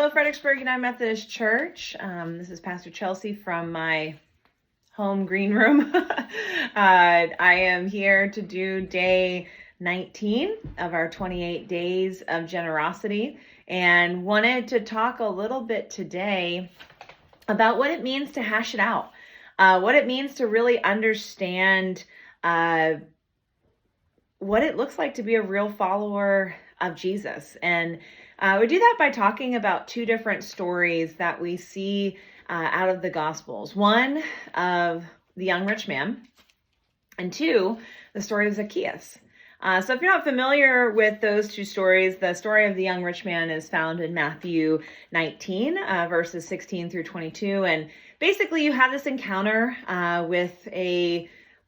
Hello, Fredericksburg United Methodist Church. This is Pastor Chelsea from my home green room. I am here to do day 19 of our 28 days of generosity, and wanted to talk a little bit today about what it means to hash it out, what it means to really understand what it looks like to be a real follower of Jesus. And we do that by talking about two different stories that we see out of the Gospels. One of the young rich man, and two, the story of Zacchaeus. So if you're not familiar with those two stories, the story of the young rich man is found in Matthew 19, verses 16 through 22. And basically you have this encounter with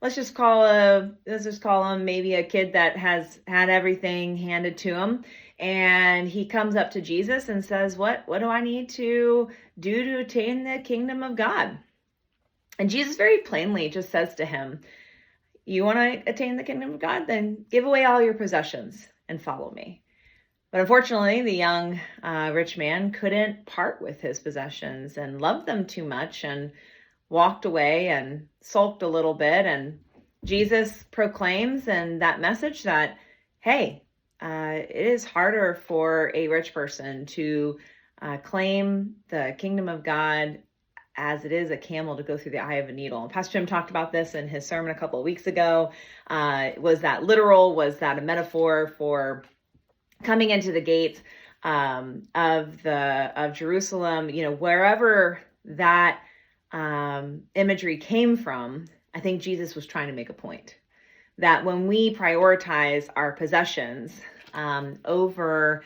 let's just call him maybe a kid that has had everything handed to him. And he comes up to Jesus and says, what do I need to do to attain the kingdom of God? And Jesus very plainly just says to him, you want to attain the kingdom of God? Then give away all your possessions and follow me. But unfortunately, the young rich man couldn't part with his possessions and loved them too much and walked away and sulked a little bit. And Jesus proclaims in that message that, hey, it is harder for a rich person to claim the kingdom of God as it is a camel to go through the eye of a needle. And Pastor Jim talked about this in his sermon a couple of weeks ago. Was that literal? Was that a metaphor for coming into the gates of Jerusalem? You know, wherever that imagery came from, I think Jesus was trying to make a point that when we prioritize our possessions over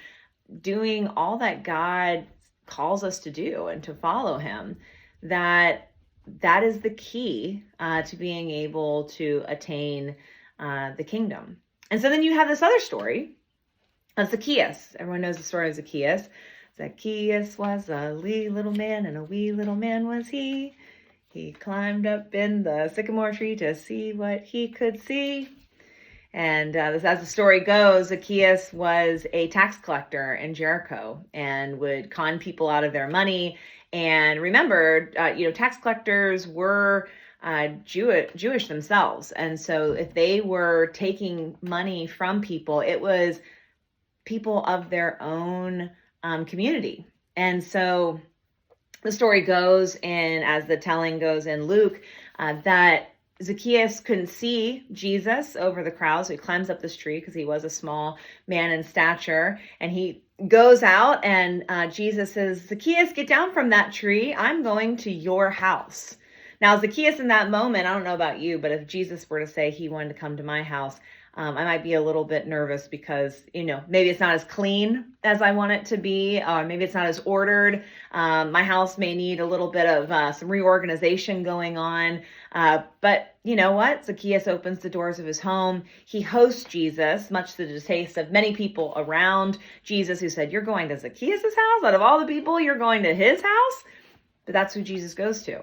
doing all that God calls us to do and to follow him, that is the key to being able to attain the kingdom. And so then you have this other story of Zacchaeus. Everyone knows the story of Zacchaeus. Zacchaeus was a wee little man, and a wee little man was he. He climbed up in the sycamore tree to see what he could see. And as the story goes, Zacchaeus was a tax collector in Jericho and would con people out of their money. And remember, tax collectors were Jewish themselves. And so if they were taking money from people, it was people of their own community. And so the story goes, and as the telling goes in Luke, that Zacchaeus couldn't see Jesus over the crowd, so he climbs up this tree because he was a small man in stature, and he goes out, and Jesus says, Zacchaeus, get down from that tree. I'm going to your house. Now, Zacchaeus in that moment, I don't know about you, but if Jesus were to say he wanted to come to my house, I might be a little bit nervous because, maybe it's not as clean as I want it to be, or maybe it's not as ordered. My house may need a little bit of some reorganization going on. But you know what? Zacchaeus opens the doors of his home. He hosts Jesus, much to the distaste of many people around Jesus who said, you're going to Zacchaeus' house? Out of all the people, you're going to his house? But that's who Jesus goes to.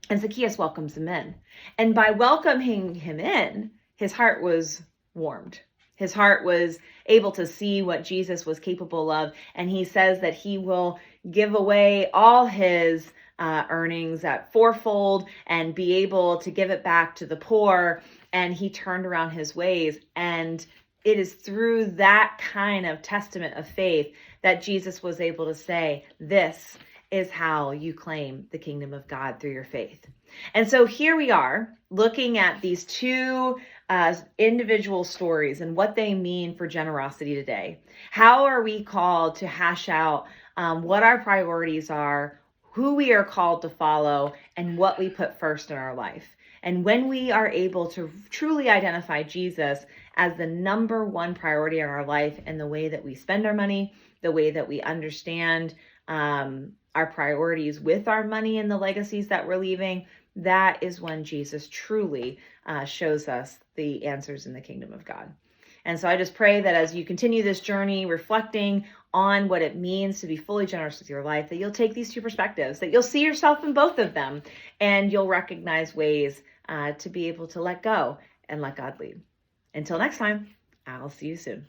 And Zacchaeus welcomes him in. And by welcoming him in, his heart was warmed. His heart was able to see what Jesus was capable of. And he says that he will give away all his earnings at fourfold and be able to give it back to the poor. And he turned around his ways. And it is through that kind of testament of faith that Jesus was able to say, this is how you claim the kingdom of God, through your faith. And so here we are looking at these two individual stories and what they mean for generosity today. How are we called to hash out what our priorities are, who we are called to follow, and what we put first in our life? And when we are able to truly identify Jesus as the number one priority in our life, and the way that we spend our money, the way that we understand our priorities with our money and the legacies that we're leaving, that is when Jesus truly shows us the answers in the kingdom of God. And so I just pray that as you continue this journey, reflecting on what it means to be fully generous with your life, that you'll take these two perspectives, that you'll see yourself in both of them, and you'll recognize ways to be able to let go and let God lead. Until next time, I'll see you soon.